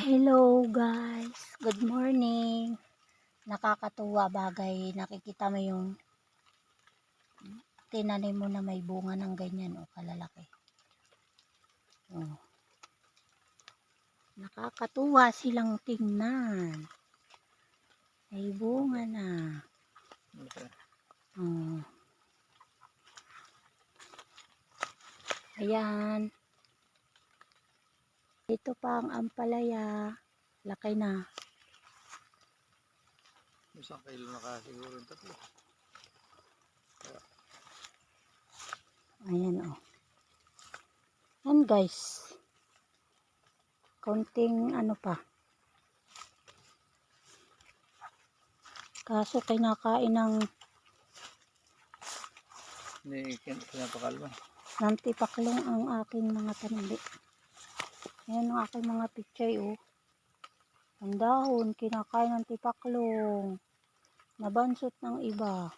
Hello guys, good morning. Nakakatuwa bagay, nakikita mo yung tinanim mo na may bunga ng ganyan o kalalaki. Oh. Nakakatuwa silang tingnan. May bunga na. Oh. Ayan. Ito pa ang ampalaya. Laki na. Isang kilo na ka siguro tatlo. Ayan o. Yan guys. Konting ano pa. Kaso kinakain ng Pinapakalma. nantipaklong ang aking mga tanim. Ayan ang aking mga pichay oh. Ang dahon, kinakain ng tipaklong. Nabansot ng iba.